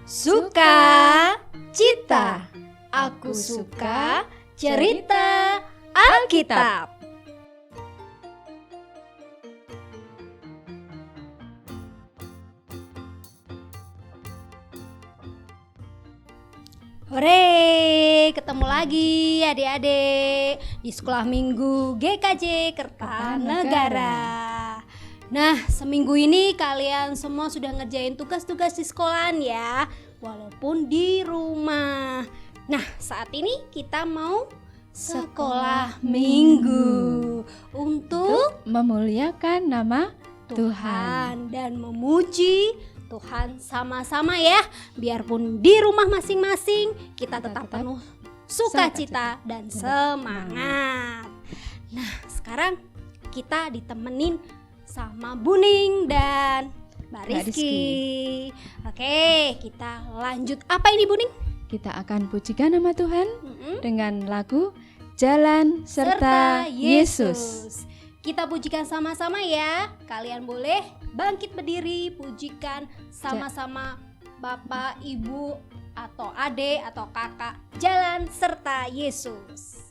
Suka Cita. Aku suka cerita Alkitab. Hore, ketemu lagi adik-adik di sekolah minggu GKJ Kertanegara. Nah, seminggu ini kalian semua sudah ngerjain tugas-tugas di sekolahan ya, walaupun di rumah. Nah, saat ini kita mau sekolah minggu untuk memuliakan nama Tuhan dan memuji Tuhan sama-sama ya. Biarpun di rumah masing-masing kita tetap penuh sukacita dan semangat. Nah, sekarang kita ditemenin sama Buning dan Mbak Rizky. Oke, kita lanjut. Apa ini Buning? Kita akan pujikan nama Tuhan dengan lagu Jalan Serta Yesus. Kita pujikan sama-sama ya. Kalian boleh bangkit berdiri, pujikan sama-sama Bapak, Ibu, atau adik, atau kakak. Jalan serta Yesus.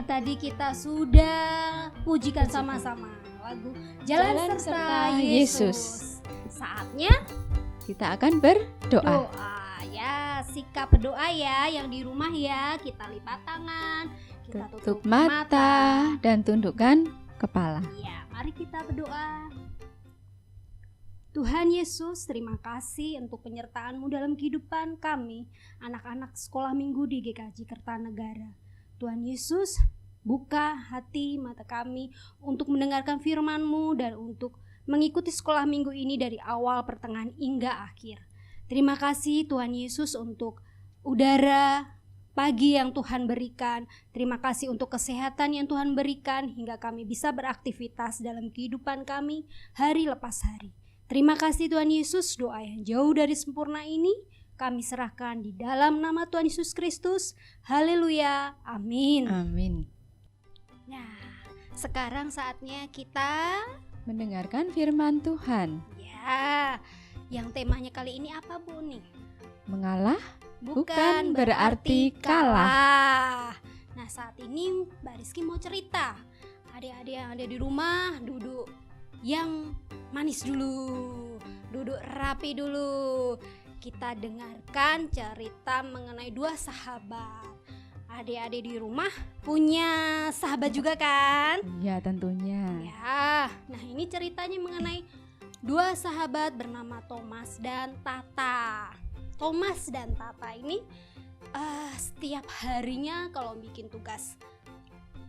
Tadi kita sudah pujikan sama-sama lagu Jalan serta Yesus. Saatnya kita akan berdoa. Ya, sikap berdoa ya yang di rumah ya. Kita lipat tangan, kita tutup mata dan tundukkan kepala. Ya, mari kita berdoa. Tuhan Yesus, terima kasih untuk penyertaan-Mu dalam kehidupan kami, anak-anak sekolah minggu di GKJ Kertanegara. Tuhan Yesus, buka hati mata kami untuk mendengarkan firman-Mu dan untuk mengikuti sekolah minggu ini dari awal, pertengahan, hingga akhir. Terima kasih Tuhan Yesus untuk udara pagi yang Tuhan berikan. Terima kasih untuk kesehatan yang Tuhan berikan hingga kami bisa beraktivitas dalam kehidupan kami hari lepas hari. Terima kasih Tuhan Yesus, doa yang jauh dari sempurna ini kami serahkan di dalam nama Tuhan Yesus Kristus. Haleluya, amin. Amin. Nah, sekarang saatnya kita Mendengarkan firman Tuhan. ya, yang temanya kali ini apa Bu nih? Mengalah bukan berarti kalah. Nah, saat ini Mbak Rizky mau cerita. Adik-adik yang ada di rumah duduk yang manis dulu, duduk rapi dulu. Kita dengarkan cerita mengenai dua sahabat. Adik-adik di rumah punya sahabat juga kan? Ya, tentunya. Ya, nah ini ceritanya mengenai dua sahabat bernama Thomas dan Tata. Thomas dan Tata ini setiap harinya kalau bikin tugas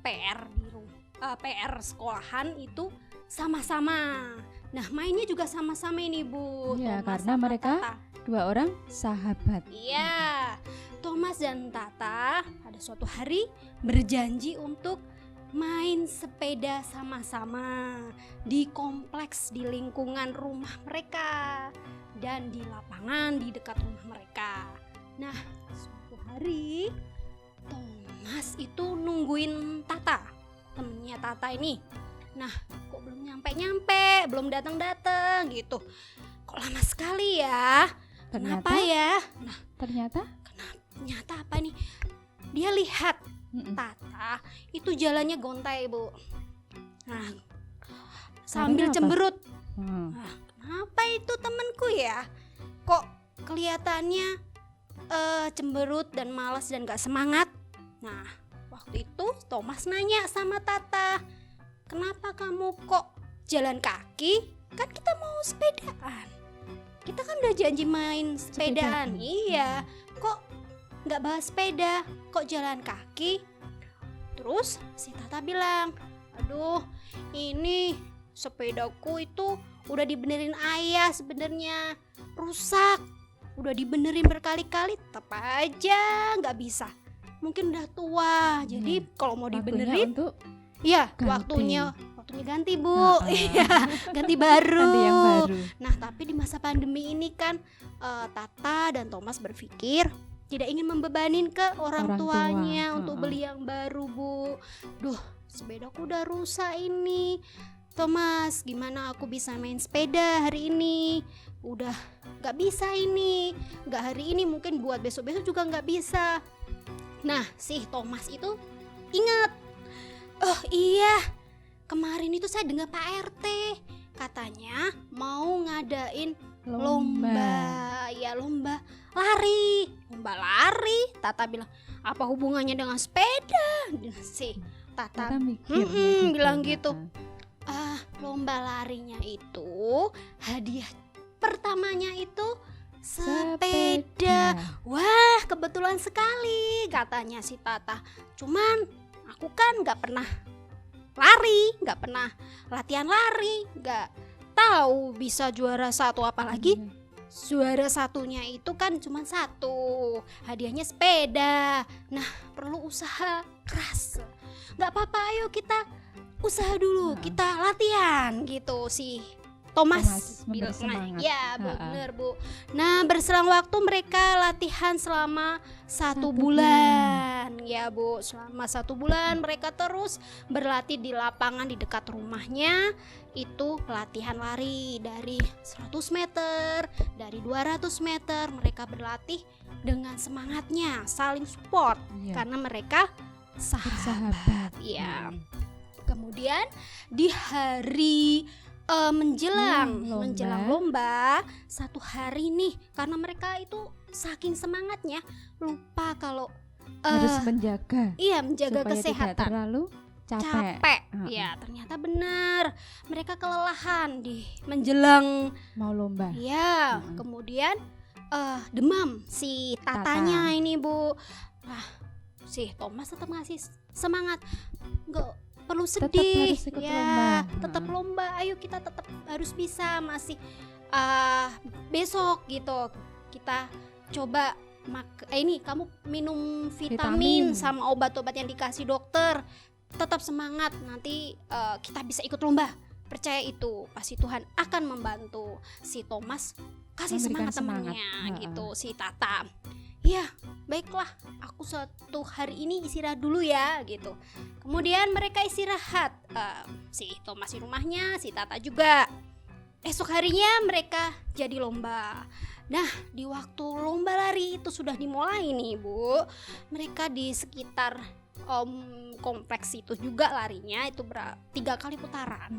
PR di rumah, PR sekolahan itu sama-sama. Nah, mainnya juga sama-sama ini Bu. Iya, Thomas karena sama mereka Tata. Dua orang sahabat. Iya, Thomas dan Tata pada suatu hari berjanji untuk main sepeda sama-sama di kompleks di lingkungan rumah mereka dan di lapangan di dekat rumah mereka. Nah, suatu hari Thomas itu nungguin Tata, temennya Tata ini. Nah, kok belum nyampe-nyampe, belum datang-datang gitu. Kok lama sekali ya? Kenapa ya? Nah, Ternyata ternyata apa nih? Dia lihat Tata itu jalannya gontai Bu. Nah, sambil Karena apa? cemberut. Hmm. Nah, kenapa itu temanku ya? Kok kelihatannya cemberut dan malas dan gak semangat? Nah, waktu itu Thomas nanya sama Tata, kenapa kamu kok jalan kaki? Kan kita mau sepedaan. Kita kan udah janji main sepedaan. Iya, kok gak bahas sepeda? Kok jalan kaki? Terus si Tata bilang, aduh ini sepedaku itu udah dibenerin ayah sebenarnya, rusak. Udah dibenerin berkali-kali, tetap aja nggak bisa. Mungkin udah tua, jadi kalau mau Waktunya dibenerin, untuk ya ganti. waktunya ganti Bu. Iya, ganti baru. ganti yang baru. Nah, tapi di masa pandemi ini kan Tata dan Thomas berpikir tidak ingin membebanin ke orang Orang tuanya tua. untuk beli yang baru Bu. Duh, sepedaku udah rusak ini. Thomas, gimana aku bisa main sepeda hari ini? Udah gak bisa ini. Gak hari ini, mungkin buat besok-besok juga gak bisa. Nah, si Thomas itu ingat, oh iya, kemarin itu saya dengar Pak RT katanya mau ngadain lomba. Ya, lomba lari. Lomba lari. Tata bilang, apa hubungannya dengan sepeda? Si Tata Kita mikir bilang gitu. Lomba larinya itu hadiah pertamanya itu sepeda. Wah, kebetulan sekali katanya si Tata. Cuman aku kan gak pernah lari, gak pernah latihan lari, gak tahu bisa juara satu, apalagi juara satunya itu kan cuma satu, hadiahnya sepeda. Nah, perlu usaha keras. Gak apa-apa, ayo kita usaha dulu, kita latihan gitu sih. Thomas memberi bilang, semangat. ya bener Bu. Nah, berselang waktu mereka latihan selama satu 1 bulan. Ya Bu, selama 1 bulan mereka terus berlatih di lapangan di dekat rumahnya. Itu latihan lari dari 100 meter, dari 200 meter. Mereka berlatih dengan semangatnya, saling support. Karena mereka sahabat. Ya. Kemudian di hari menjelang lomba, satu hari nih, karena mereka itu saking semangatnya lupa kalau harus menjaga menjaga supaya kesehatan, tidak terlalu capek. Ya, ternyata benar mereka kelelahan di menjelang mau lomba. ya. Kemudian demam si Tatanya ini Bu. Nah, si Thomas tetap ngasih semangat, perlu Tetap sedih. harus ikut Ya, lomba. tetap lomba. Ayo kita tetap harus bisa. Masih besok gitu kita coba ini kamu minum vitamin Vitamin. sama obat-obat yang dikasih dokter. Tetap semangat, nanti kita bisa ikut lomba. Percaya itu, pasti Tuhan akan membantu. Si Thomas kasih Memberikan semangat temannya semangat. gitu, si Tata. Ya, baiklah, aku suatu hari ini istirahat dulu ya gitu. Kemudian mereka istirahat, si Thomas di rumahnya, si Tata juga. Esok harinya mereka jadi lomba. Nah, di waktu lomba lari itu sudah dimulai nih, Bu. Mereka di sekitar kompleks itu juga larinya itu 3 kali putaran.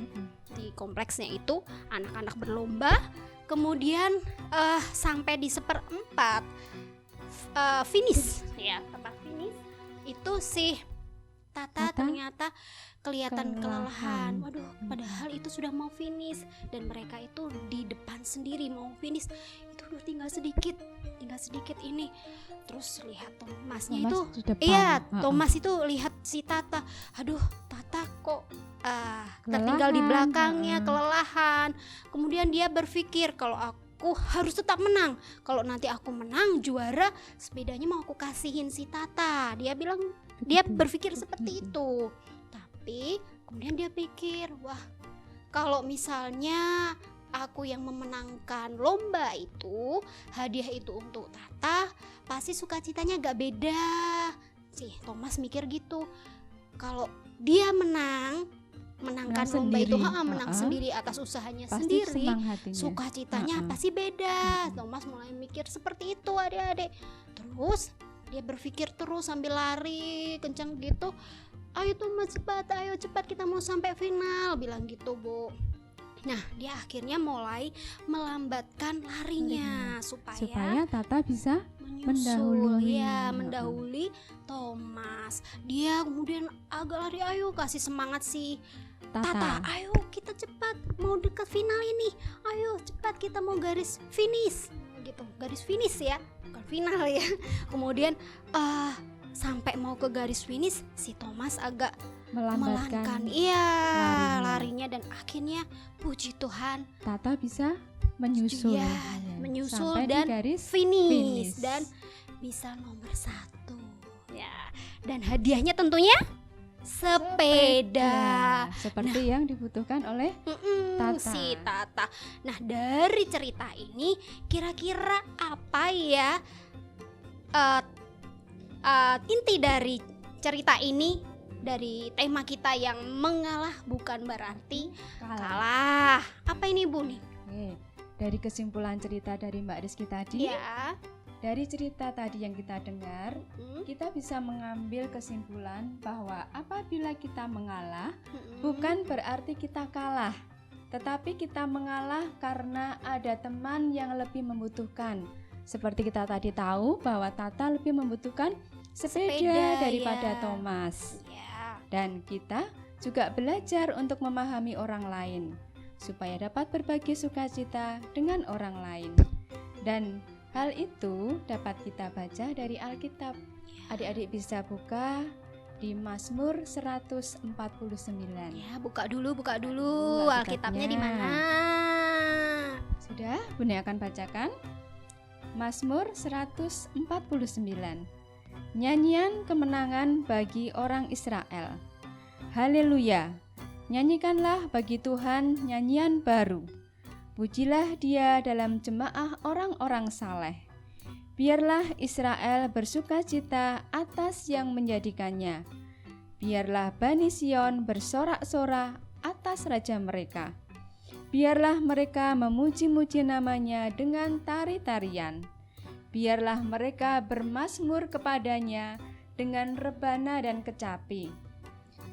Di kompleksnya itu anak-anak berlomba. Kemudian sampai di seperempat finish ya, tempat finish itu si Tata ternyata kelihatan kelelahan. Waduh, padahal itu sudah mau finish dan mereka itu di depan sendiri mau finish. Itu udah tinggal sedikit ini. Terus lihat Thomasnya itu, iya Thomas itu lihat si Tata. Aduh, Tata kok tertinggal di belakangnya, kelelahan. Kemudian dia berpikir kalau aku harus tetap menang. Kalau nanti aku menang juara, sepedanya mau aku kasihin si Tata. Dia berpikir seperti itu. Tapi kemudian dia pikir, wah, kalau misalnya aku yang memenangkan lomba itu, hadiah itu untuk Tata, pasti sukacitanya gak beda. Si Thomas mikir gitu. Kalau dia menangkan lomba itu, menang sendiri atas usahanya pasti sendiri, sukacitanya pasti beda. Thomas mulai mikir seperti itu, adik-adik. Terus dia berpikir terus sambil lari kencang gitu. Ayo Thomas cepat kita mau sampai final, bilang gitu, Bu. Nah, dia akhirnya mulai melambatkan larinya supaya Tata bisa mendahului Thomas. Dia kemudian agak lari, ayo kasih semangat si Tata. Ayo kita cepat mau dekat final ini. Ayo cepat kita mau garis finish. Gitu, garis finish ya, bukan final ya. Kemudian sampai mau ke garis finish, si Thomas agak melambatkan larinya dan akhirnya puji Tuhan Tata bisa menyusul sampai dan finish dan bisa nomor 1 ya. Dan hadiahnya tentunya sepeda seperti yang dibutuhkan oleh si Tata. Nah, dari cerita ini kira-kira apa ya inti dari cerita ini, dari tema kita yang mengalah bukan berarti kalah. Apa ini, Bu nih? Dari kesimpulan cerita dari Mbak Rizky tadi, ya. Dari cerita tadi yang kita dengar, kita bisa mengambil kesimpulan bahwa apabila kita mengalah, bukan berarti kita kalah, tetapi kita mengalah karena ada teman yang lebih membutuhkan. Seperti kita tadi tahu bahwa Tata lebih membutuhkan sepeda daripada Thomas. Dan kita juga belajar untuk memahami orang lain supaya dapat berbagi sukacita dengan orang lain. Dan hal itu dapat kita baca dari Alkitab. Adik-adik bisa buka di Mazmur 149. Ya, buka dulu Alkitabnya di mana? Sudah, Bunda akan bacakan. Mazmur 149. Nyanyian kemenangan bagi orang Israel. Haleluya. Nyanyikanlah bagi Tuhan nyanyian baru. Pujilah Dia dalam jemaah orang-orang saleh. Biarlah Israel bersukacita atas yang menjadikannya. Biarlah Bani Sion bersorak-sorak atas raja mereka. Biarlah mereka memuji-muji namanya dengan tari-tarian. Biarlah mereka bermazmur kepadanya dengan rebana dan kecapi.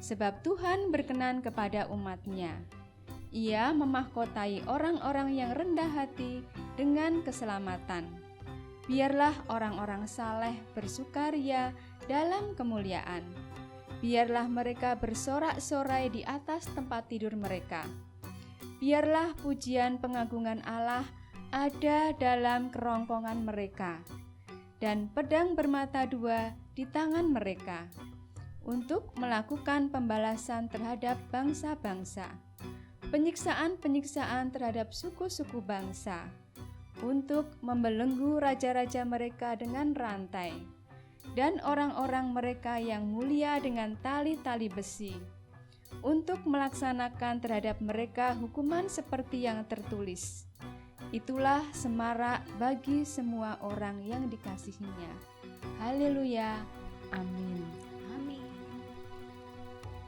Sebab Tuhan berkenan kepada umat-Nya. Ia memahkotai orang-orang yang rendah hati dengan keselamatan. Biarlah orang-orang saleh bersukaria dalam kemuliaan. Biarlah mereka bersorak-sorai di atas tempat tidur mereka. Biarlah pujian pengagungan Allah ada dalam kerongkongan mereka, dan pedang bermata dua di tangan mereka, untuk melakukan pembalasan terhadap bangsa-bangsa, penyiksaan-penyiksaan terhadap suku-suku bangsa, untuk membelenggu raja-raja mereka dengan rantai, dan orang-orang mereka yang mulia dengan tali-tali besi, untuk melaksanakan terhadap mereka hukuman seperti yang tertulis. Itulah semarak bagi semua orang yang dikasihinya. Haleluya. Amin. Amin.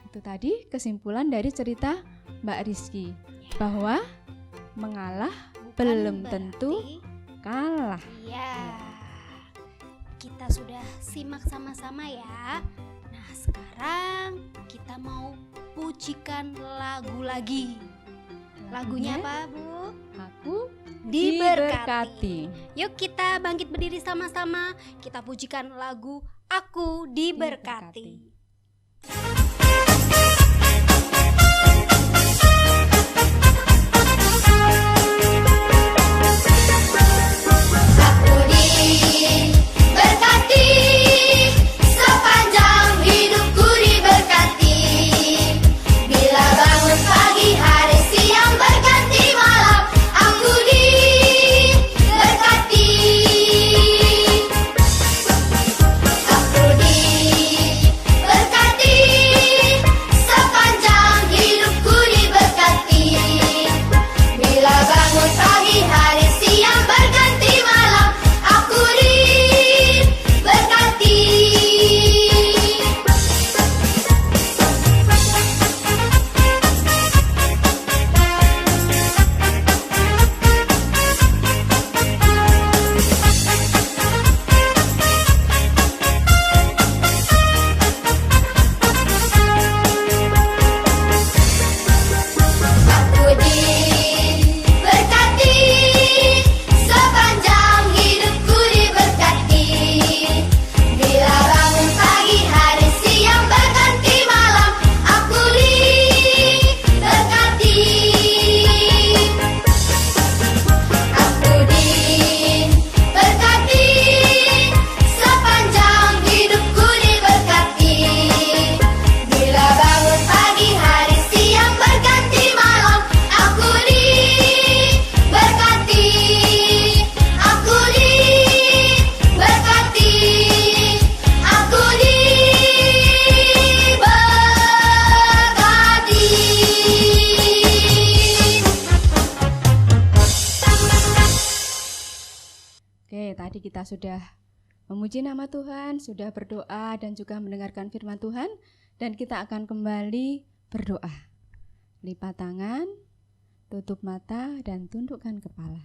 Itu tadi kesimpulan dari cerita Mbak Rizky, bahwa mengalah belum tentu kalah. Iya. Kita sudah simak sama-sama ya. Nah, sekarang kita mau pujikan lagu lagi. Lagunya apa, Bu? Aku Diberkati. Yuk kita bangkit berdiri sama-sama. Kita pujikan lagu Aku Diberkati. Aku diberkati, sepanjang hidupku diberkati. Bila bangun pagi, hari, siang, berganti malam, aku diberkati. Aku diberkati, sepanjang hidupku diberkati. Bila bangun pagi, hari, siang, berganti malam, aku diberkati. Aku diberkati, sepanjang hidupku diberkati. Bila bangun pagi, hari, siang, berganti malam, aku diberkati. Aku diberkati, sepanjang hidupku diberkati. Bila bangun pagi, hari, siang, berganti malam, aku diberkati. Aku diberkati. Aku diberkati. Oke, tadi kita sudah memuji nama Tuhan, sudah berdoa dan juga mendengarkan firman Tuhan, dan kita akan kembali berdoa. Lipat tangan, tutup mata, dan tundukkan kepala.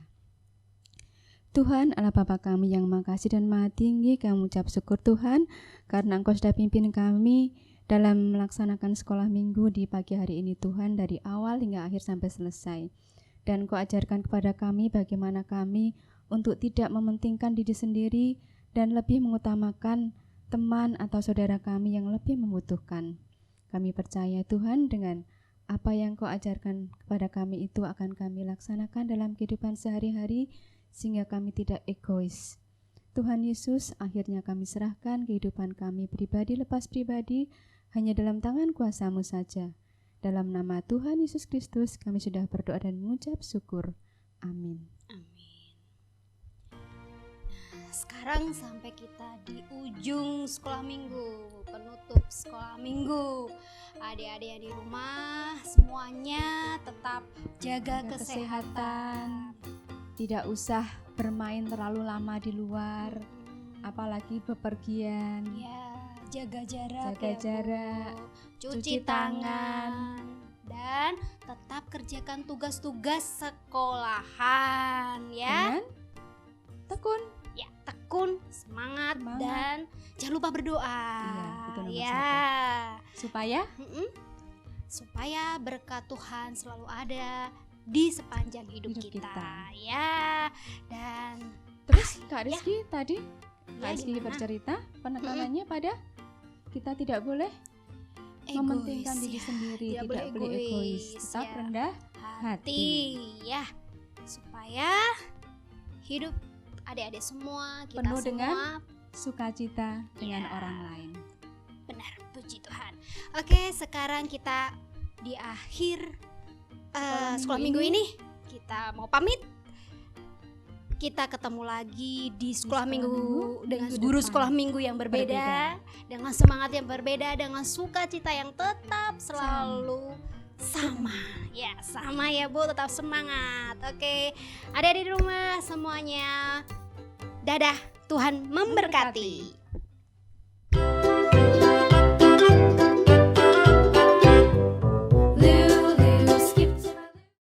Tuhan Allah Bapa kami yang Maha Kasih dan Maha Tinggi, kami ucap syukur Tuhan karena Engkau sudah pimpin kami dalam melaksanakan sekolah minggu di pagi hari ini Tuhan, dari awal hingga akhir sampai selesai. Dan Engkau ajarkan kepada kami bagaimana kami untuk tidak mementingkan diri sendiri dan lebih mengutamakan teman atau saudara kami yang lebih membutuhkan. Kami percaya Tuhan dengan apa yang Kau ajarkan kepada kami itu akan kami laksanakan dalam kehidupan sehari-hari sehingga kami tidak egois. Tuhan Yesus, akhirnya kami serahkan kehidupan kami pribadi lepas pribadi hanya dalam tangan kuasa-Mu saja. Dalam nama Tuhan Yesus Kristus kami sudah berdoa dan mengucap syukur. Amin. Amin. Nah, sekarang sampai kita di ujung sekolah minggu, penutup sekolah minggu. Adik-adik yang di rumah semuanya tetap jaga kesehatan. Tidak usah bermain terlalu lama di luar, apalagi bepergian. Ya, jaga jarak, Jaga ya, Bu. jarak, Cuci tangan, dan tetap kerjakan tugas-tugas sekolahan ya. dengan tekun. Ya, tekun, semangat, Semangat. dan jangan lupa berdoa. Iya, itu nomor ya. Supaya Supaya berkat Tuhan selalu ada di sepanjang hidup Hidup kita. kita. Ya. Dan terus Kak Ya. Rizky tadi Kak ya, Rizky gimana? bercerita penekanannya pada kita tidak boleh mementingkan diri ya. sendiri, Tidak tidak boleh boleh egois, egois, tetap ya. rendah hati ya, supaya hidup adik-adik semua, kita Penuh semua dengan sukacita dengan Ya. orang lain. benar, Puji Tuhan. Oke, sekarang kita di akhir sekolah minggu ini kita mau pamit. Kita ketemu lagi di sekolah minggu dengan guru sekolah minggu yang berbeda, dengan semangat yang berbeda, dengan sukacita yang tetap selalu sama. Ya, sama ya Bu, tetap semangat. Oke, adik-adik di rumah semuanya, dadah, Tuhan memberkati.